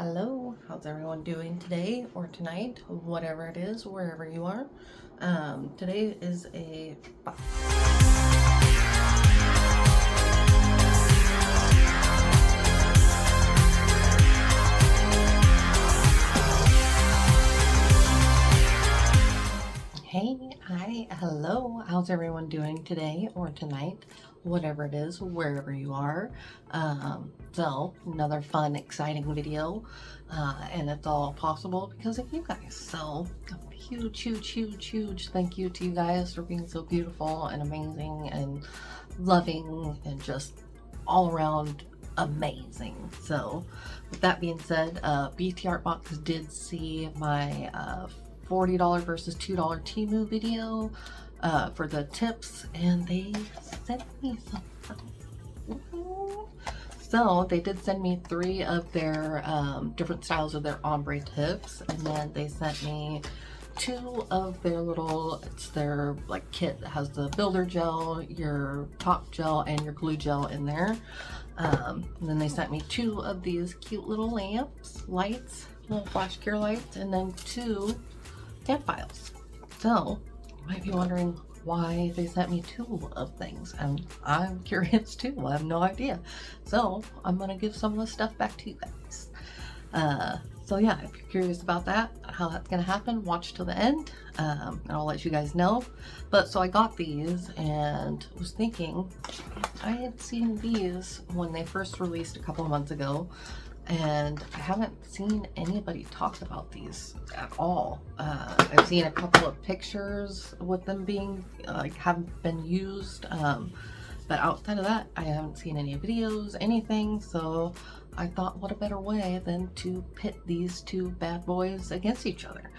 Hello, how's everyone doing today or tonight, whatever it is, wherever you are. Today is a hello, how's everyone doing today or tonight, whatever it is, wherever you are. So another fun, exciting video, and it's all possible because of you guys. So a huge thank you to you guys for being so beautiful and amazing and loving and just all around amazing. So with that being said, BTArtbox did see my $40 versus $2 Temu video for the tips, and they sent me some. So they did send me 3 of their different styles of their ombre tips, and then they sent me 2 of their little, it's their like kit that has the builder gel, your top gel, and your glue gel in there. And then they sent me 2 of these cute little lights, little flash cure lights, and then 2 stamp files. So you might be wondering why they sent me 2 of things, and I'm curious too. I have no idea. So I'm gonna give some of the stuff back to you guys. So yeah, if you're curious about that, how that's gonna happen, watch till the end, and I'll let you guys know. But so I got these and was thinking I had seen these when they first released a couple of months ago, and I haven't seen anybody talk about these at all. I've seen a couple of pictures with them being haven't been used, but outside of that I haven't seen any videos, anything. So I thought, what a better way than to pit these 2 bad boys against each other.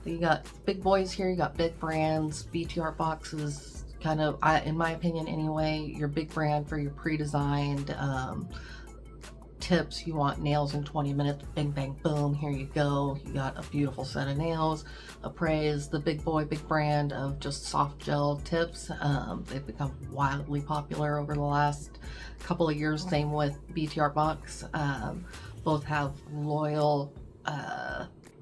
You got big boys here, you got big brands. BTArtbox is kind of, in my opinion anyway, your big brand for your pre-designed tips. You want nails in 20 minutes, bing bang boom, here you go, you got a beautiful set of nails. Après is the big brand of just soft gel tips. They've become wildly popular over the last couple of years. Same with BTArtbox. Both have loyal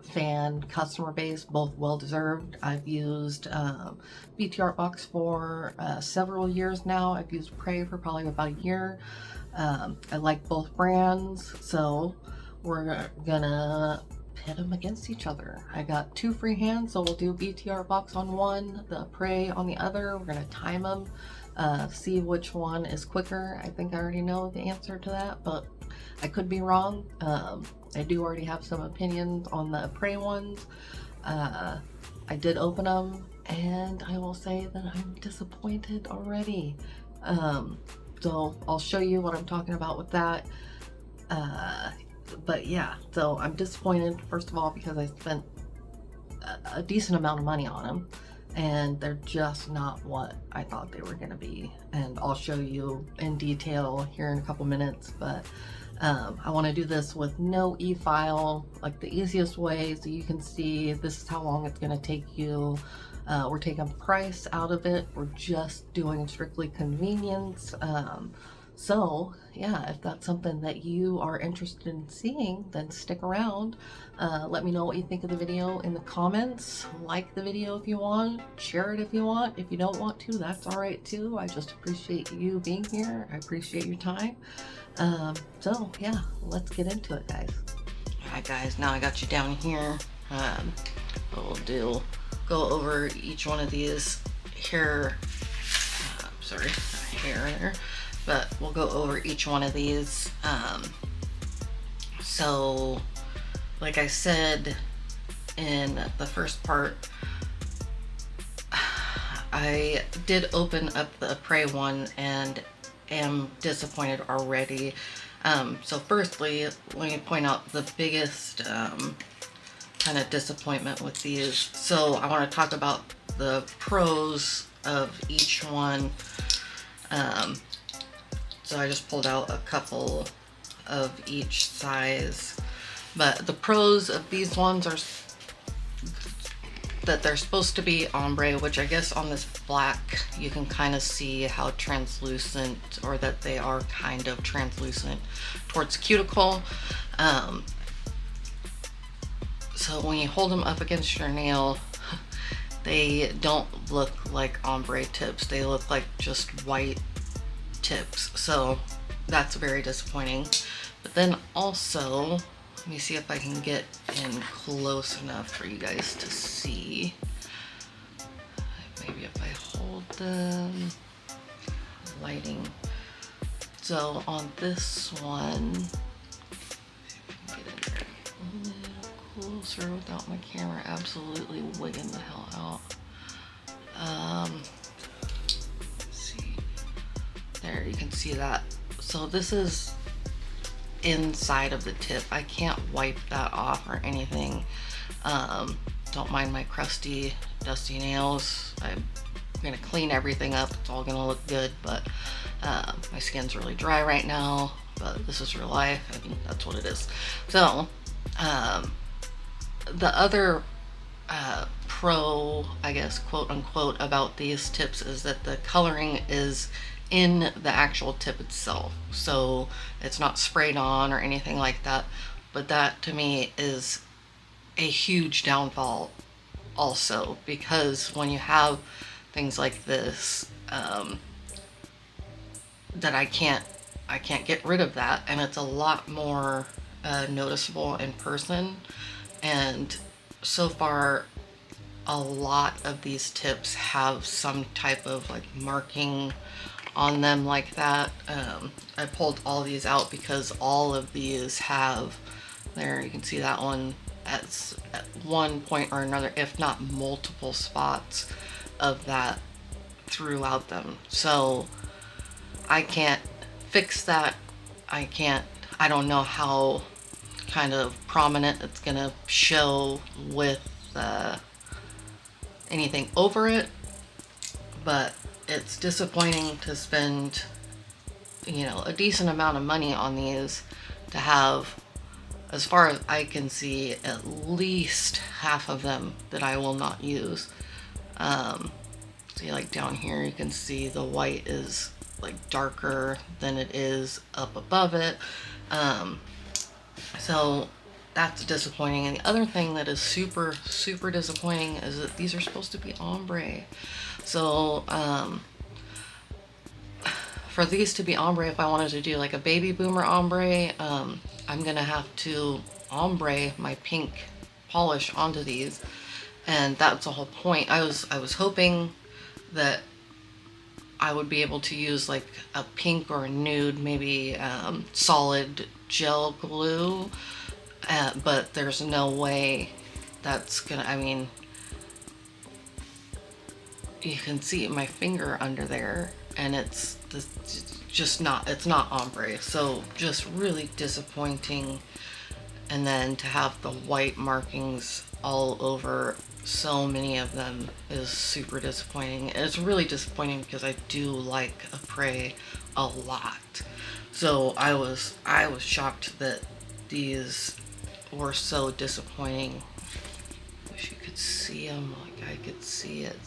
fan customer base, both well deserved. I've used BTArtbox for several years now. I've used Après for probably about a year. I like both brands, so we're gonna pit them against each other. I got 2 free hands, so we'll do BTArtbox on one, the Après on the other. We're gonna time them, see which one is quicker. I think I already know the answer to that, but I could be wrong. I do already have some opinions on the Après ones. I did open them, and I will say that I'm disappointed already. So I'll show you what I'm talking about with that. But yeah, so I'm disappointed, first of all, because I spent a decent amount of money on them, and they're just not what I thought they were gonna be. And I'll show you in detail here in a couple minutes, but I want to do this with no e-file, like the easiest way, so you can see this is how long it's going to take you. We're taking price out of it. We're just doing strictly convenience. So yeah, if that's something that you are interested in seeing, then stick around. Let me know what you think of the video in the comments. Like the video if you want, share it if you want. If you don't want to, that's all right too. I just appreciate you being here. I appreciate your time. So yeah, let's get into it, guys. All right, guys, now I got you down here. We'll go over each one of these here. Sorry, hair in there. But we'll go over each one of these. So like I said in the first part, I did open up the Après one and am disappointed already. So firstly, let me point out the biggest kind of disappointment with these. So I want to talk about the pros of each one. So I just pulled out a couple of each size, but the pros of these ones are that they're supposed to be ombre, which I guess on this black you can kind of see how translucent, or that they are kind of translucent towards cuticle. So when you hold them up against your nail, they don't look like ombre tips. They look like just white tips. So that's very disappointing. But then also, let me see if I can get in close enough for you guys to see. Maybe if I hold them, lighting. So on this one, get in there a little closer without my camera absolutely wigging the hell out. Let's see. There, you can see that. So this is inside of the tip. I can't wipe that off or anything. Don't mind my crusty, dusty nails. I'm gonna clean everything up. It's all gonna look good, but my skin's really dry right now, but this is real life and that's what it is. So the other pro, I guess, quote unquote, about these tips is that the coloring is in the actual tip itself, so it's not sprayed on or anything like that. But that to me is a huge downfall also, because when you have things like this, that I can't get rid of that, and it's a lot more noticeable in person. And so far, a lot of these tips have some type of like marking on them like that. I pulled all these out because all of these have, there you can see that one at one point or another, if not multiple spots of that throughout them. So I can't fix that. I don't know how kind of prominent it's gonna show with anything over it, but it's disappointing to spend, you know, a decent amount of money on these to have, as far as I can see, at least half of them that I will not use. See, like down here you can see the white is like darker than it is up above it. So that's disappointing. And the other thing that is super disappointing is that these are supposed to be ombre. So for these to be ombre, if I wanted to do like a baby boomer ombre, I'm gonna have to ombre my pink polish onto these, and that's the whole point. I was hoping that I would be able to use like a pink or a nude, maybe solid gel glue, but there's no way that's gonna, I mean, you can see my finger under there, and it's just not, it's not ombre. So just really disappointing. And then to have the white markings all over so many of them is super disappointing. And it's really disappointing because I do like Après a lot. So I was shocked that these were so disappointing. Wish you could see them, like I could see it.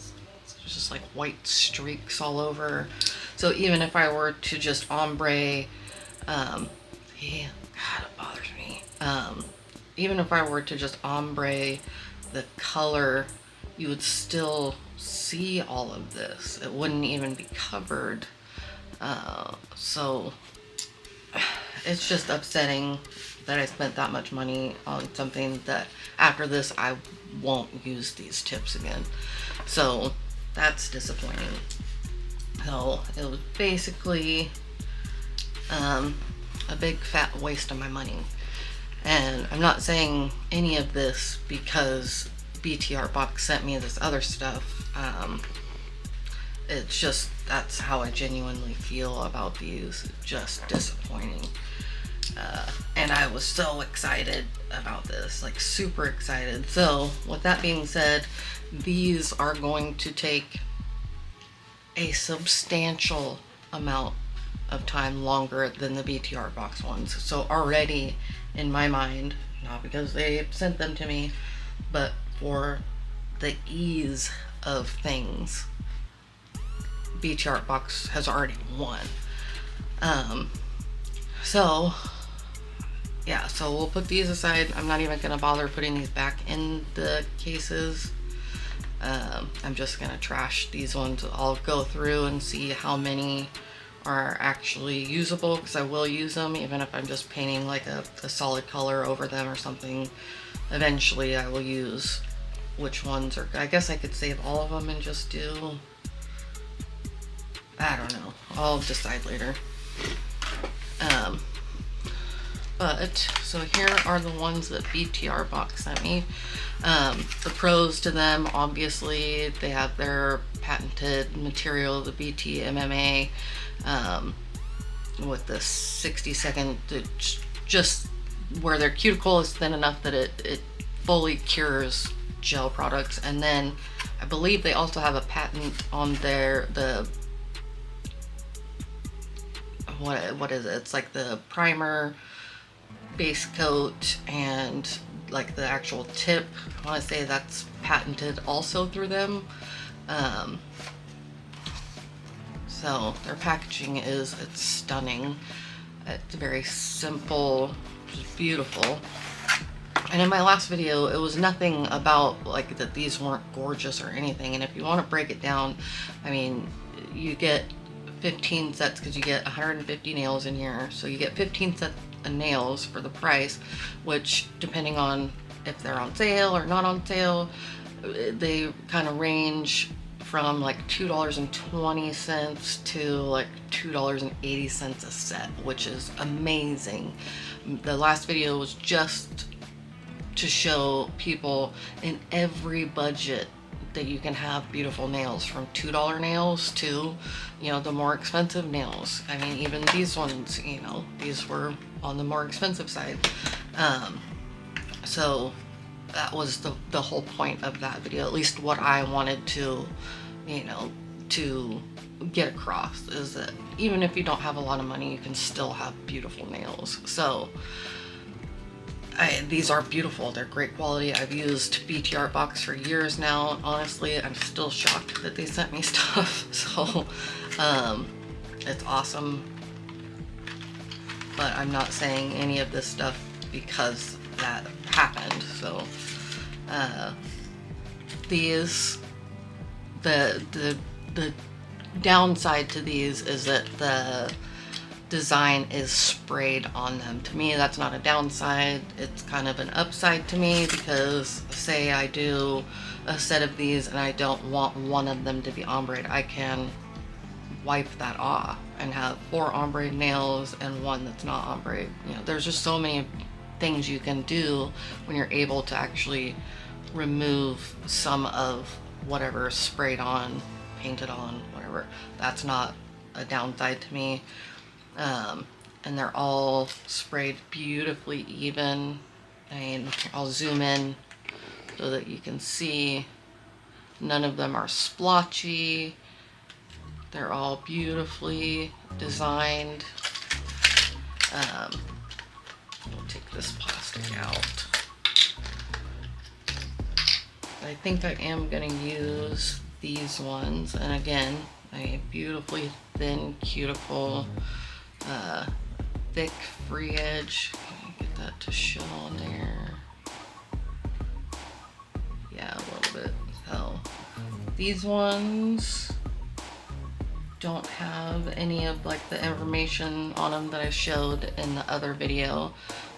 It's just like white streaks all over. So even if I were to just ombre, yeah, God, it bothers me. Even if I were to just ombre the color, you would still see all of this. It wouldn't even be covered. So it's just upsetting that I spent that much money on something that after this I won't use these tips again. So that's disappointing. So it was basically a big fat waste of my money. And I'm not saying any of this because BTArtbox sent me this other stuff. It's just, that's how I genuinely feel about these. Just disappointing. And I was so excited about this, like super excited. So with that being said, these are going to take a substantial amount of time longer than the BTArtbox ones. So already in my mind, not because they sent them to me, but for the ease of things, BTArtbox has already won. So So we'll put these aside. I'm not even gonna bother putting these back in the cases. I'm just gonna trash these ones. I'll go through and see how many are actually usable, because I will use them even if I'm just painting like a solid color over them or something. Eventually I will use which ones are, I guess I could save all of them and just do, I don't know, I'll decide later. But so here are the ones that BTArtbox sent me. The pros to them, obviously they have their patented material, the BT MMA, with the 60-second, just where their cuticle is thin enough that it fully cures gel products. And then I believe they also have a patent on what is it? It's like the primer, base coat, and like the actual tip. I want to say that's patented also through them. So their packaging it's stunning. It's very simple, just beautiful. And in my last video, it was nothing about like that these weren't gorgeous or anything. And if you want to break it down, I mean, you get 15 sets because you get 150 nails in here. So you get 15 sets of nails for the price, which depending on if they're on sale or not on sale, they kind of range from like $2.20 to like $2.80 a set, which is amazing. The last video was just to show people in every budget that you can have beautiful nails, from $2 nails to, you know, the more expensive nails. I mean, even these ones, you know, these were on the more expensive side. So that was the whole point of that video, at least what I wanted to, you know, to get across, is that even if you don't have a lot of money, you can still have beautiful nails. So these are beautiful. They're great quality. I've used BTArtbox for years now. Honestly, I'm still shocked that they sent me stuff. So it's awesome. But I'm not saying any of this stuff because that happened. So these, the downside to these is that the design is sprayed on them. To me, that's not a downside. It's kind of an upside to me, because say I do a set of these and I don't want one of them to be ombre, I can wipe that off and have 4 ombre nails and one that's not ombre. You know, there's just so many things you can do when you're able to actually remove some of whatever sprayed on, painted on, whatever. That's not a downside to me. And they're all sprayed beautifully even. And I'll zoom in so that you can see none of them are splotchy. They're all beautifully designed. We'll take this plastic out. I think I am going to use these ones. And again, a beautifully thin cuticle, thick free edge. Get that to show on there. Yeah, a little bit. So these ones don't have any of like the information on them that I showed in the other video,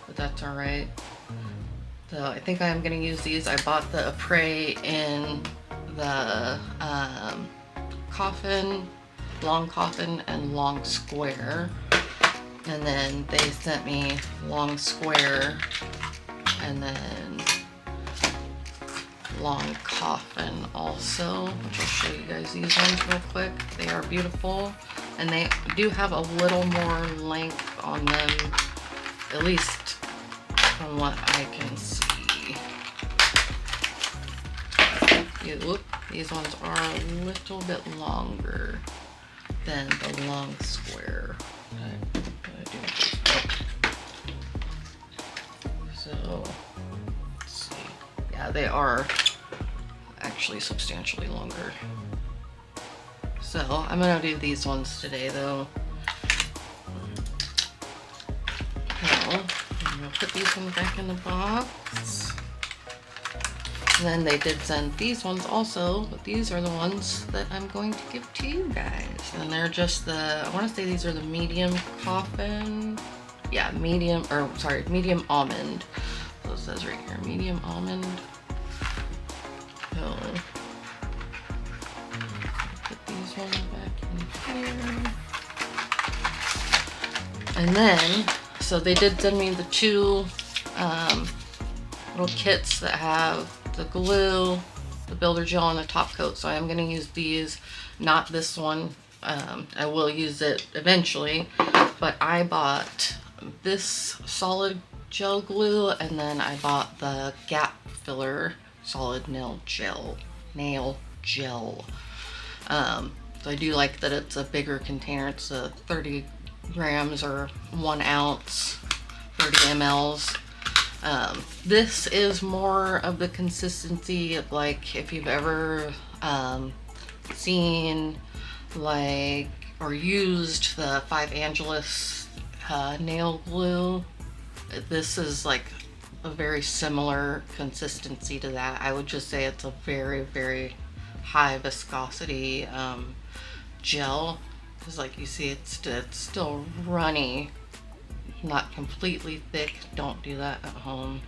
but that's all right. So I think I am going to use these. I bought the Après in the coffin, long coffin, and long square. And then they sent me long square and then long coffin also, which I'll show you guys these ones real quick. They are beautiful, and they do have a little more length on them, at least from what I can see. These ones are a little bit longer than the long square. So, let's see. Yeah, they are actually substantially longer. So, I'm gonna do these ones today though. So, real put these ones back in the box. And then they did send these ones also, but these are the ones that I'm going to give to you guys. And they're just the, I want to say these are the medium coffin. Yeah, medium almond. So it says right here, medium almond. So, put these ones back in here. And then, so they did send me the two little kits that have the glue, the builder gel, and the top coat. So I am going to use these, not this one. I will use it eventually, but I bought this solid gel glue, and then I bought the gap filler solid nail gel. So I do like that it's a bigger container. It's a 30 grams or 1 ounce, 30 mLs. This is more of the consistency of, like, if you've ever seen like or used the 5 Angelus nail glue. This is like a very similar consistency to that. I would just say it's a very, very high viscosity gel, because like you see it's still runny, not completely thick. Don't do that at home.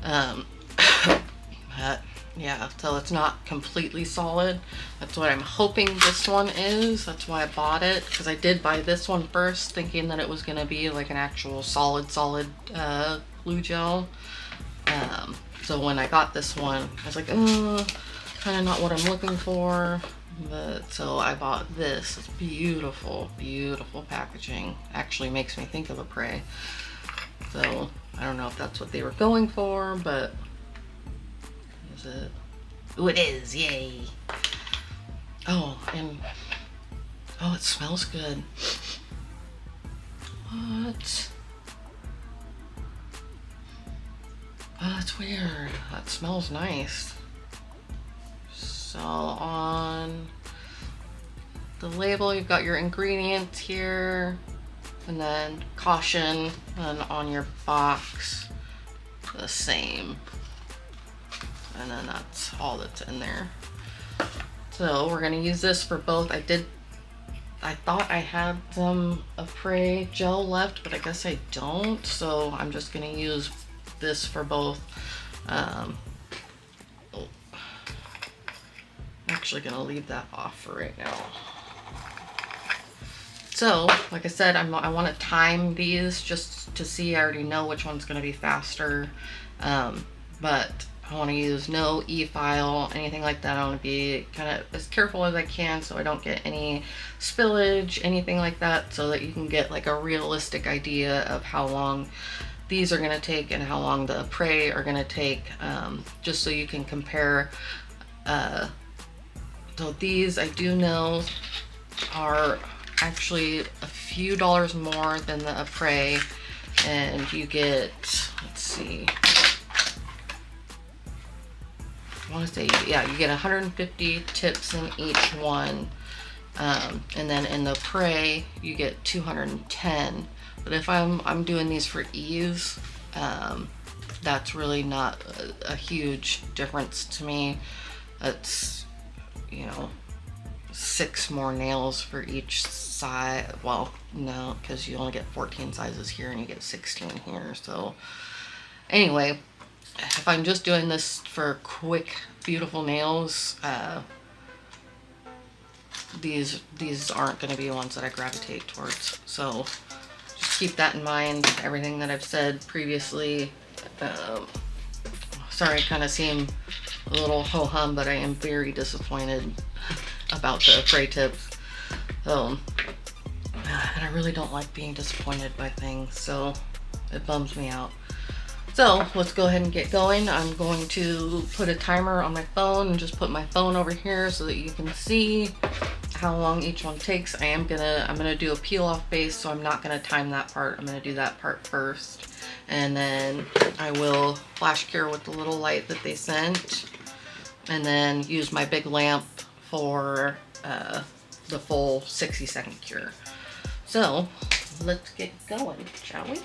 But yeah, so it's not completely solid. That's what I'm hoping this one is. That's why I bought it, because I did buy this one first thinking that it was going to be like an actual solid glue gel. So when I got this one, I was like, kind of not what I'm looking for. But so I bought this. It's beautiful, beautiful packaging. Actually makes me think of Après. So I don't know if that's what they were going for, but is it? Oh, it is! Yay! Oh, and oh, it smells good. What? Oh, that's weird. That smells nice. So on the label, you've got your ingredients here, and then caution, and on your box, the same. And then that's all that's in there. So we're gonna use this for both. I thought I had some Après gel left, but I guess I don't. So I'm just gonna use this for both. Actually gonna leave that off for right now. So like I said, I want to time these just to see. I already know which one's gonna be faster, but I want to use no e-file, anything like that. I want to be kind of as careful as I can so I don't get any spillage, anything like that, so that you can get like a realistic idea of how long these are going to take and how long the Après are going to take, just so you can compare. So these, I do know, are actually a few dollars more than the Après, and you get, let's see, I want to say, yeah, you get 150 tips in each one, and then in the Après you get 210. But if I'm doing these for ease, that's really not a huge difference to me. It's, you know, 6 more nails for each side. Well, no, because you only get 14 sizes here and you get 16 here. So anyway, if I'm just doing this for quick, beautiful nails, these aren't going to be ones that I gravitate towards. So just keep that in mind. Everything that I've said previously. Sorry, I kind of seem a little ho-hum, but I am very disappointed about the Après tips. And I really don't like being disappointed by things, so it bums me out. So let's go ahead and get going. I'm going to put a timer on my phone and just put my phone over here so that you can see how long each one takes. I'm gonna do a peel off base, so I'm not gonna time that part. I'm gonna do that part first, and then I will flash cure with the little light that they sent, and then use my big lamp for the full 60-second cure. So let's get going, shall we?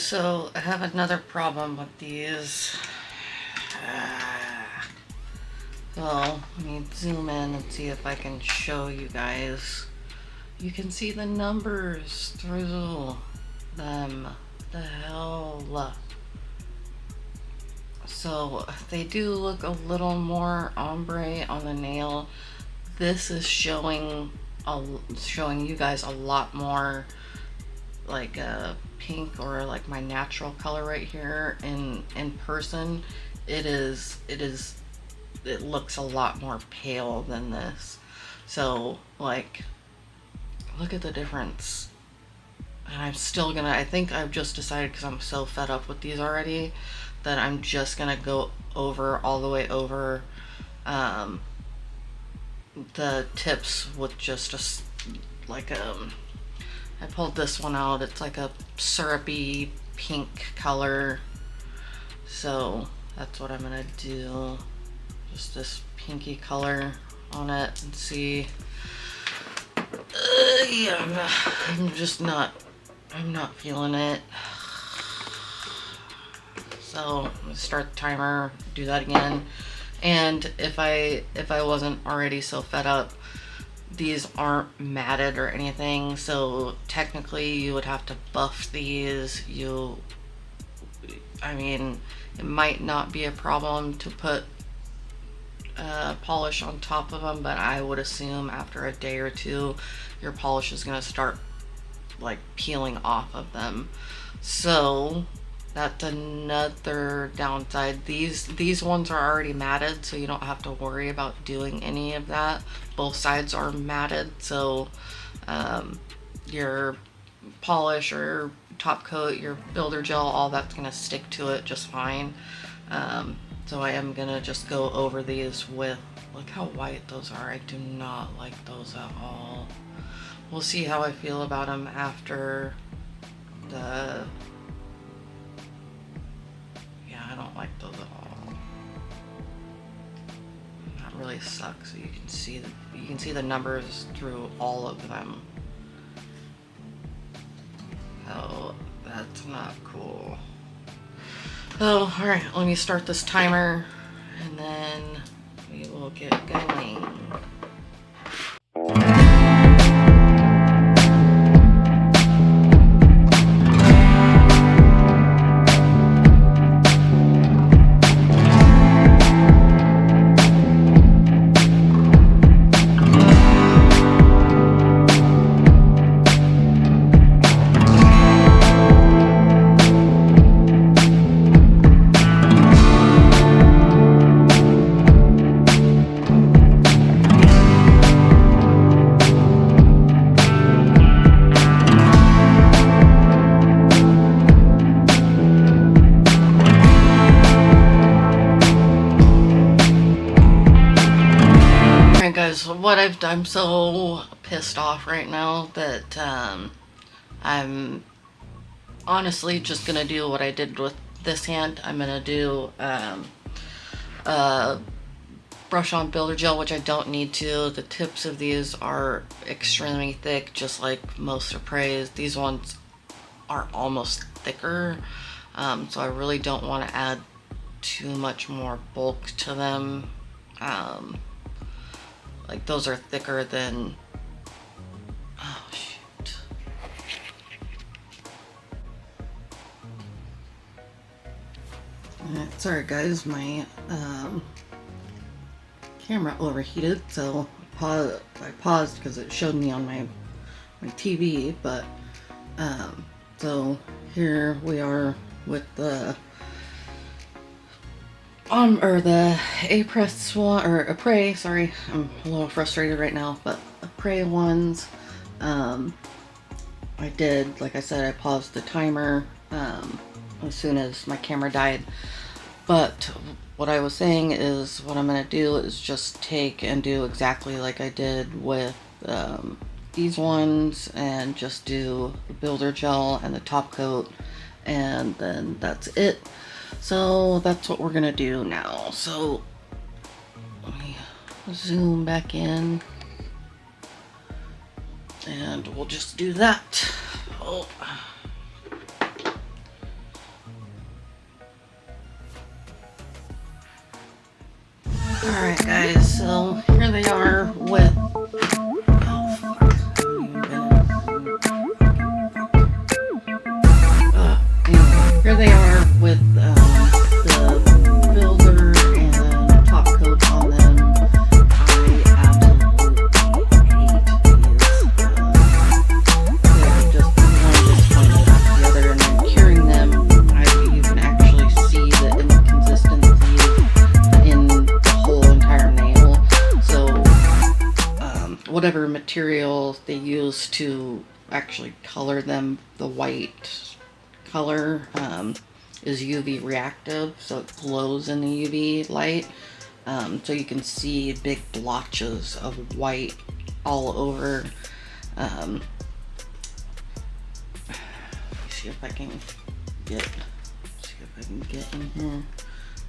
guys, so I have another problem with these. So let me zoom in and see if I can show you guys. You can see the numbers through them. The hell. So they do look a little more ombre on the nail. This is showing you guys a lot more like a pink, or like my natural color right here. In person, it looks a lot more pale than this. So like, look at the difference. And I'm still gonna, I think I've just decided, because I'm so fed up with these already, that I'm just gonna go over, all the way over the tips with just I pulled this one out. It's like a syrupy pink color. So that's what I'm gonna do. Just this pinky color on it and see. Yeah, I'm not feeling it. So I'm gonna start the timer, do that again. And if I wasn't already so fed up, these aren't matted or anything, so technically you would have to buff these. I mean, it might not be a problem to put polish on top of them, but I would assume after a day or two your polish is gonna start like peeling off of them. So that's another downside. These ones are already matted, so you don't have to worry about doing any of that. Both sides are matted, so your polish or top coat, your builder gel, all that's gonna stick to it just fine. So I am gonna just go over these with, look how white those are. I do not like those at all. We'll see how I feel about them after the, yeah, I don't like those at all. That really sucks. So you can see the numbers through all of them. Oh, that's not cool. Oh, all right, let me start this timer and then we will get going. Guys, what I'm so pissed off right now that I'm honestly just gonna do what I did with this hand. I'm gonna do brush on builder gel, which I don't need to. The tips of these are extremely thick, just like most Après. These ones are almost thicker, so I really don't want to add too much more bulk to them. Like those are thicker than, oh shoot. Sorry guys, my camera overheated, so I paused because it showed me on my TV, but so here we are with the the Après, sorry, I'm a little frustrated right now, but Après ones. I did, like I said, I paused the timer as soon as my camera died. But what I was saying is, what I'm gonna do is just take and do exactly like I did with these ones, and just do the builder gel and the top coat, and then that's it. So that's what we're gonna do now. So let me zoom back in and we'll just do that. Oh. Alright guys, so here they are with, oh fuck, anyway, here they are with the builder and top coat on them. I absolutely hate these. They're just one disappointed after the other, and then curing them, you can actually see the inconsistency in the whole entire nail. So whatever material they use to actually color them, the white color is UV reactive, so it glows in the UV light. So you can see big blotches of white all over. Let me see if I can get in here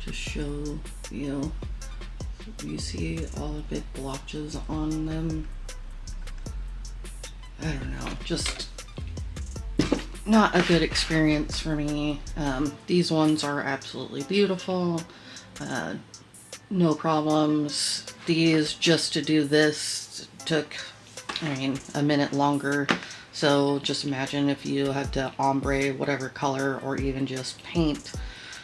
to show you. You see all the big blotches on them. I don't know, just not a good experience for me. These ones are absolutely beautiful, no problems. These, just to do this, took, I mean, a minute longer. So just imagine if you had to ombre whatever color, or even just paint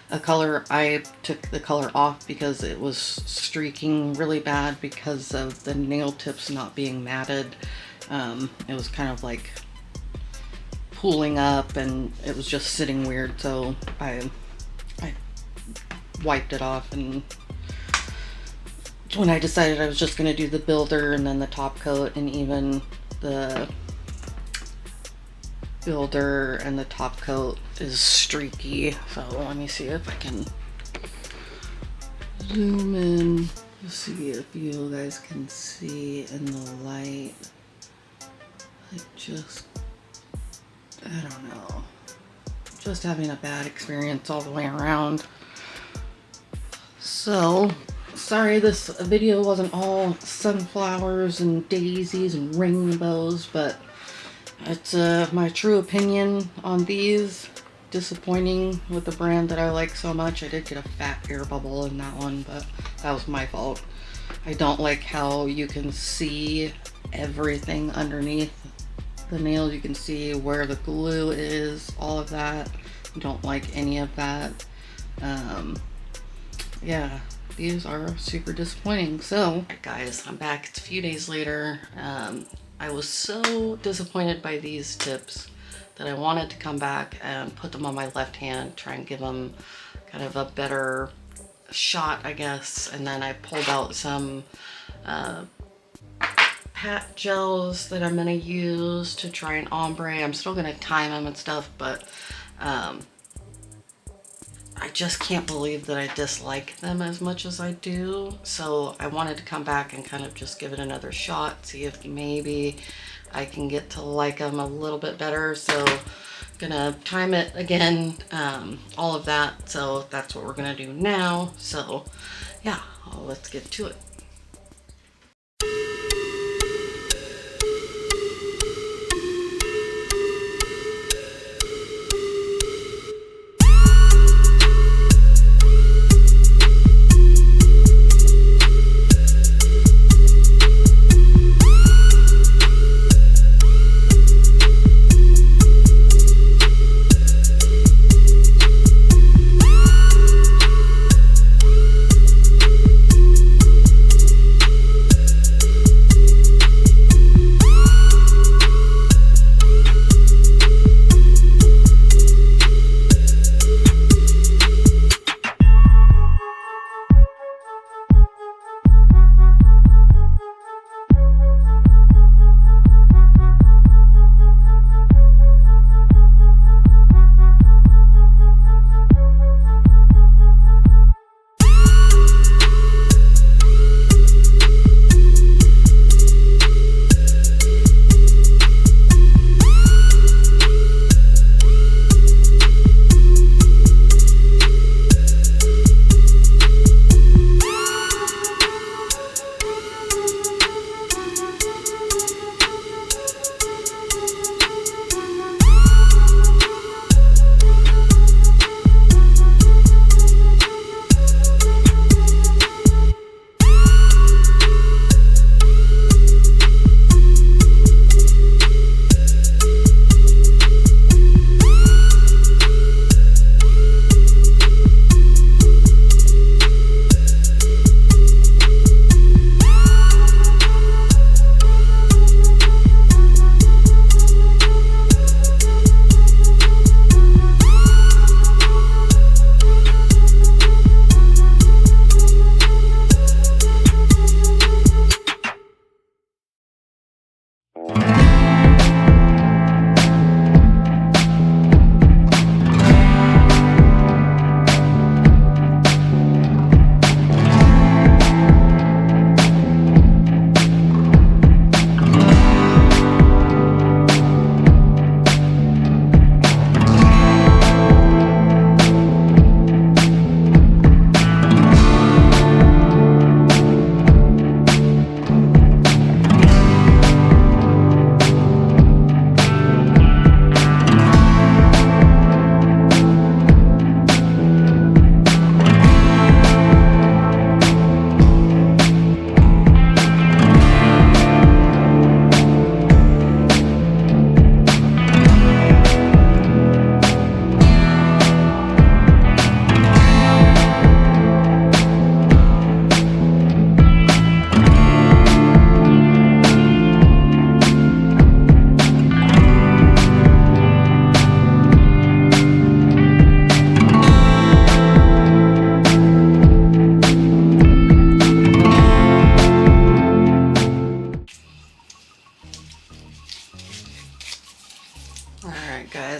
a color. I took the color off because it was streaking really bad because of the nail tips not being matted. It was kind of like pooling up and it was just sitting weird, so I wiped it off. And when I decided I was just going to do the builder and then the top coat, and even the builder and the top coat is streaky. So let me see if I can zoom in to see if you guys can see in the light. I don't know, just having a bad experience all the way around. So sorry this video wasn't all sunflowers and daisies and rainbows, but it's my true opinion on these. Disappointing with the brand that I like so much. I did get a fat air bubble in that one, but that was my fault. I don't like how you can see everything underneath the nails. You can see where the glue is, all of that. I don't like any of that. Yeah, these are super disappointing. So guys, I'm back. It's a few days later. I was so disappointed by these tips that I wanted to come back and put them on my left hand, try and give them kind of a better shot, I guess. And then I pulled out some pat gels that I'm gonna use to try and ombre. I'm still gonna time them and stuff, but I just can't believe that I dislike them as much as I do. So I wanted to come back and kind of just give it another shot, see if maybe I can get to like them a little bit better. So gonna time it again, all of that. So that's what we're gonna do now. So yeah, let's get to it.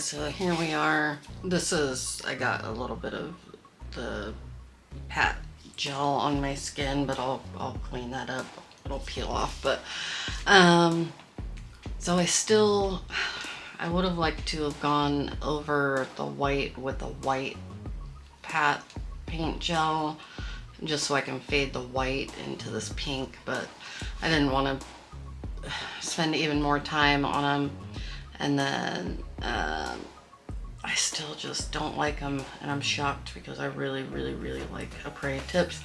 so here we are. This is, I got a little bit of the pat gel on my skin, but I'll clean that up. It'll peel off, but so I would have liked to have gone over the white with the white pat paint gel just so I can fade the white into this pink, but I didn't want to spend even more time on them. And then I still just don't like them, and I'm shocked because I really like Après tips.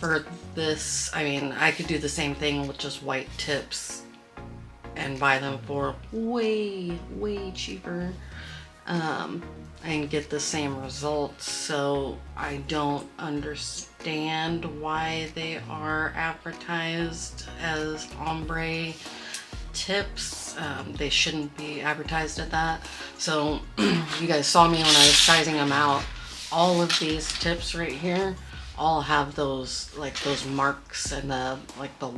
For this, I mean, I could do the same thing with just white tips and buy them for way cheaper and get the same results. So I don't understand why they are advertised as ombre tips. They shouldn't be advertised at that. So you guys saw me when I was sizing them out. All of these tips right here all have those marks and the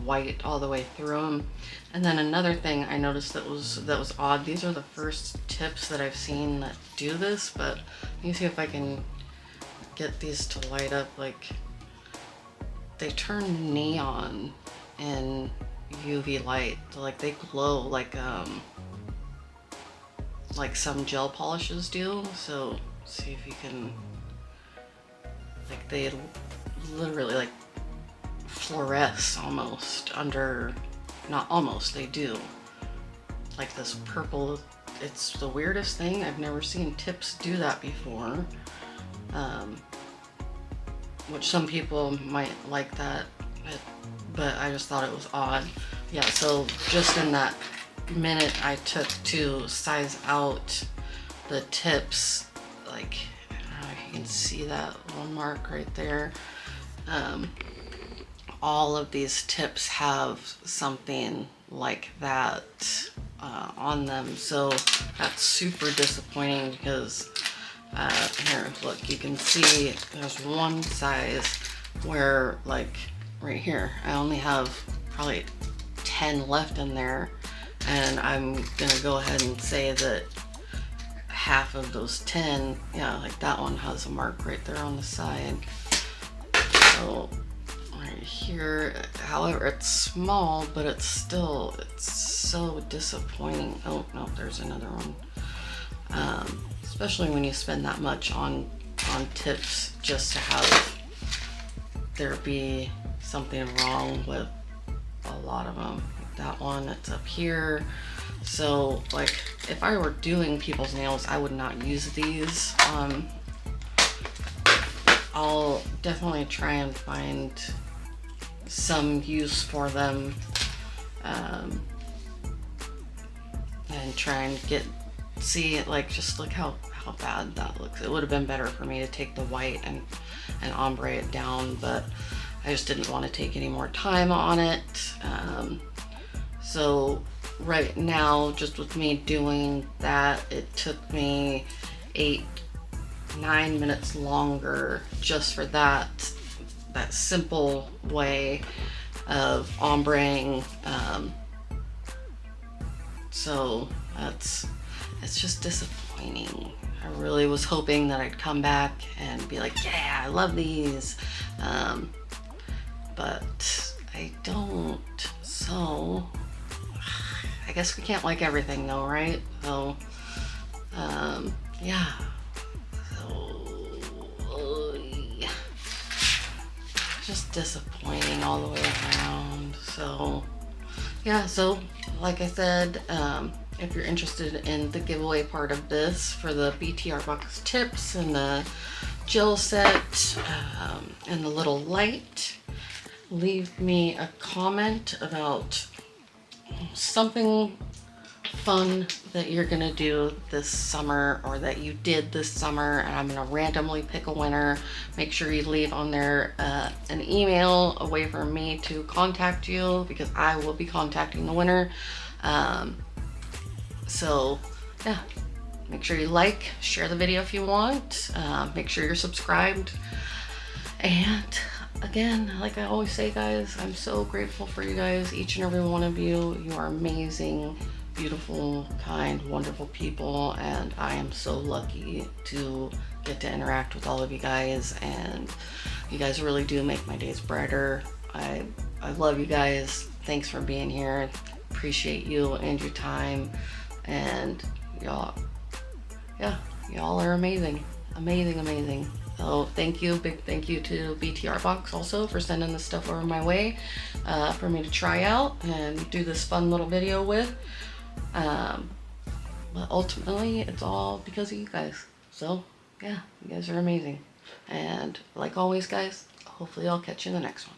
white all the way through them. And then another thing I noticed that was odd. These are the first tips that I've seen that do this, but let me see if I can get these to light up. Like, they turn neon in UV light, like they glow like some gel polishes do. So see if you can, like, they literally like fluoresce almost under, not almost, they do, like this purple. It's the weirdest thing. I've never seen tips do that before, which some people might like that, but I just thought it was odd. Yeah, so just in that minute I took to size out the tips, like, I don't know if you can see that little mark right there. All of these tips have something like that on them, so that's super disappointing because here, look, you can see there's one size where, like, right here, I only have probably 10 left in there, and I'm gonna go ahead and say that half of those 10, yeah, like that one has a mark right there on the side. So right here, however, it's small, but it's still, it's so disappointing. Oh no, there's another one. Especially when you spend that much on tips just to have there be something wrong with a lot of them. Like that one, it's up here. So, like, if I were doing people's nails, I would not use these. I'll definitely try and find some use for them, and try and see it, like, just look how bad that looks. It would have been better for me to take the white and ombre it down, but I just didn't want to take any more time on it. So right now, just with me doing that, it took me 8-9 minutes longer just for that simple way of ombreing. So it's just disappointing. I really was hoping that I'd come back and be like, yeah, I love these, but I don't. So I guess we can't like everything though, right? So yeah. Just disappointing all the way around. So yeah, so like I said, if you're interested in the giveaway part of this for the BTArtbox tips and the gel set, and the little light, leave me a comment about something fun that you're gonna do this summer or that you did this summer, and I'm gonna randomly pick a winner. Make sure you leave on there an email, a way for me to contact you, because I will be contacting the winner. So yeah, make sure you like, share the video if you want, make sure you're subscribed, and again, like I always say, guys, I'm so grateful for you guys, each and every one of you. You are amazing. beautiful, kind, wonderful people, and I am so lucky to get to interact with all of you guys, and you guys really do make my days brighter. I love you guys. Thanks for being here. Appreciate you and your time, and y'all, yeah, y'all are amazing. Amazing. So thank you, big thank you to BTArtbox also for sending this stuff over my way for me to try out and do this fun little video with. But ultimately, it's all because of you guys. So yeah, you guys are amazing. And like always, guys, hopefully I'll catch you in the next one.